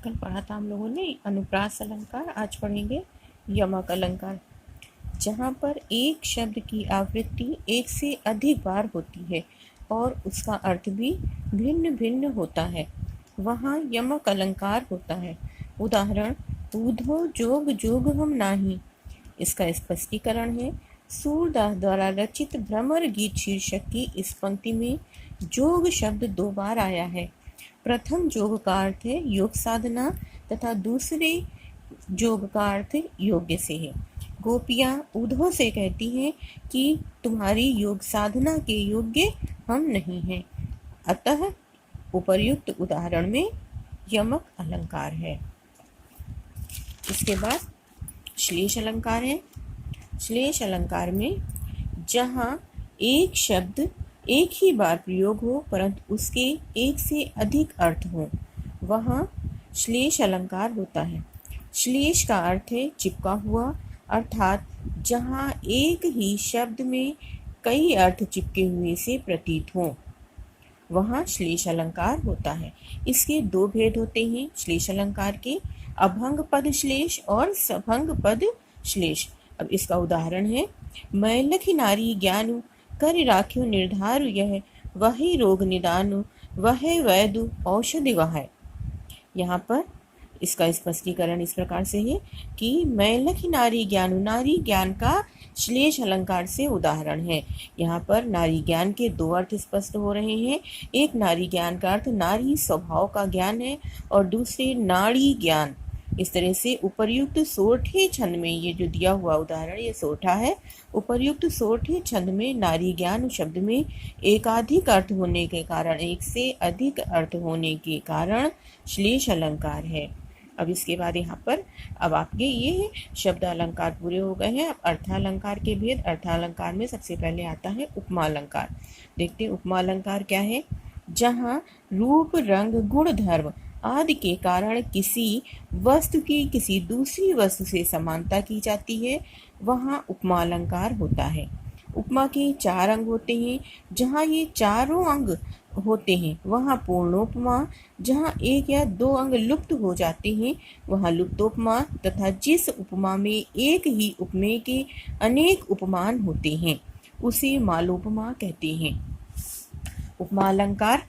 कल पढ़ा था हम लोगों ने अनुप्रास अलंकार। आज पढ़ेंगे यमक अलंकार। जहाँ पर एक शब्द की आवृत्ति एक से अधिक बार होती है और उसका अर्थ भी भिन्न भिन्न होता है, वहाँ यमक अलंकार होता है। उदाहरण, ऊधो जोग जोग हम नाही। इसका स्पष्टीकरण है, सूरदास द्वारा रचित भ्रमर गीत शीर्षक की इस पंक्ति में जोग शब्द 2 बार आया है। प्रथम जोग का अर्थ है योग साधना तथा दूसरे जोग का अर्थ योग्य से है। गोपियाँ ऊधो से कहती हैं कि तुम्हारी योग साधना के योग्य हम नहीं हैं। अतः उपर्युक्त उदाहरण में यमक अलंकार है। इसके बाद श्लेष अलंकार है। श्लेष अलंकार में जहाँ एक शब्द एक ही बार प्रयोग हो परंतु उसके एक से अधिक अर्थ हो, वहाँ श्लेष अलंकार होता है। श्लेष का अर्थ है चिपका हुआ, अर्थात जहाँ एक ही शब्द में कई अर्थ चिपके हुए से प्रतीत हो, वहाँ श्लेष अलंकार होता है। इसके 2 भेद होते हैं श्लेष अलंकार के, अभंग पद श्लेष और सभंग पद श्लेष। अब इसका उदाहरण है, मैं लखी नारी ज्ञानु कर राख्यो निर्धारु यह, वही रोग निदानु वह वैदु औषधि वह। यहाँ पर इसका स्पष्टीकरण इस प्रकार से है कि मैं लखी नारी ज्ञानु, नारी ज्ञान का श्लेष अलंकार से उदाहरण है। यहाँ पर नारी ज्ञान के 2 अर्थ स्पष्ट हो रहे हैं। एक नारी ज्ञान का अर्थ नारी स्वभाव का ज्ञान है और दूसरे नाड़ी ज्ञान। इस तरह से उपर्युक्त सोरठे छंद में ये जो दिया हुआ उदाहरण ये सोरठा है। उपर्युक्त सोरठे छंद में नारी ज्ञान शब्द में एकाधिक अर्थ होने के कारण, एक से अधिक अर्थ होने के कारण श्लेष अलंकार है। अब इसके बाद यहाँ पर अब आपके ये शब्द अलंकार पूरे हो गए हैं। अब अर्थालंकार के भेद। अर्थालंकार में सबसे पहले आता है उपमा अलंकार। देखते हैं उपमा अलंकार क्या है। जहाँ रूप रंग गुण धर्म आदि के कारण किसी वस्तु की किसी दूसरी वस्तु से समानता की जाती है, वहाँ उपमा अलंकार होता है। उपमा के 4 अंग होते हैं। जहाँ ये चारों अंग होते हैं वहाँ पूर्णोपमा, जहाँ 1 या 2 अंग लुप्त हो जाते हैं वहाँ लुप्तोपमा, तथा जिस उपमा में एक ही उपमेय के अनेक उपमान होते हैं उसे मालोपमा कहते हैं। उपमा अलंकार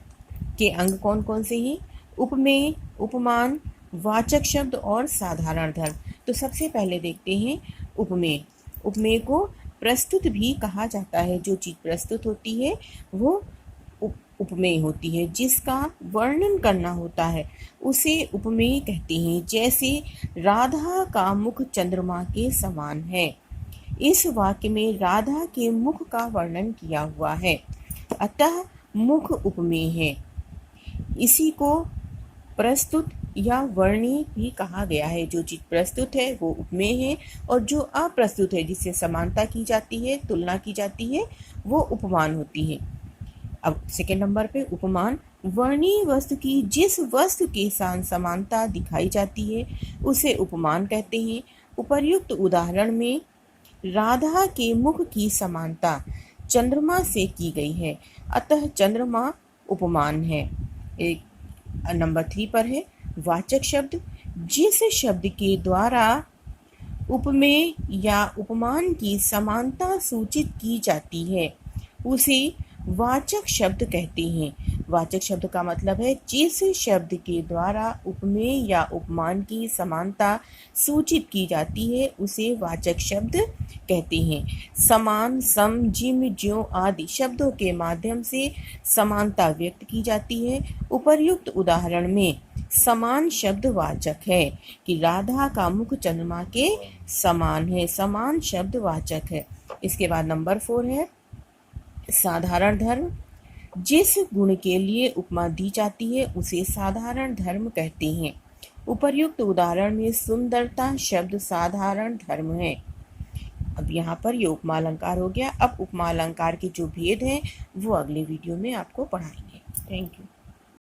के अंग कौन कौन से हैं? उपमेय, उपमान, वाचक शब्द और साधारण धर्म। तो सबसे पहले देखते हैं उपमेय। उपमेय को प्रस्तुत भी कहा जाता है। जो चीज़ प्रस्तुत होती है वो उपमेय होती है। जिसका वर्णन करना होता है उसे उपमेय कहते हैं। जैसे राधा का मुख चंद्रमा के समान है। इस वाक्य में राधा के मुख का वर्णन किया हुआ है, अतः मुख उपमेय है। इसी को प्रस्तुत या वर्णीय भी कहा गया है। जो चीज़ प्रस्तुत है वो उपमेय है और जो अप्रस्तुत है, जिससे समानता की जाती है, तुलना की जाती है, वो उपमान होती है। अब सेकेंड नंबर पे उपमान, वर्णीय वस्तु की जिस वस्तु के साथ समानता दिखाई जाती है उसे उपमान कहते हैं। उपर्युक्त उदाहरण में राधा के मुख की समानता चंद्रमा से की गई है, अतः चंद्रमा उपमान है। एक नंबर 3 पर है वाचक शब्द। जिस शब्द के द्वारा उपमेय या उपमान की समानता सूचित की जाती है उसे वाचक शब्द कहते हैं। वाचक शब्द का मतलब है जिस शब्द के द्वारा उपमेय या उपमान की समानता सूचित की जाती है उसे वाचक शब्द कहते हैं। समान, सम, जिम, ज्यों आदि शब्दों के माध्यम से समानता व्यक्त की जाती है। उपर्युक्त उदाहरण में समान शब्द वाचक है कि राधा का मुख चंद्रमा के समान है। समान शब्द वाचक है। इसके बाद नंबर 4 है साधारण धर्म। जिस गुण के लिए उपमा दी जाती है उसे साधारण धर्म कहते हैं। उपर्युक्त उदाहरण में सुंदरता शब्द साधारण धर्म है। अब यहाँ पर ये उपमा अलंकार हो गया। अब उपमा अलंकार के जो भेद हैं वो अगले वीडियो में आपको पढ़ाएंगे। Thank you.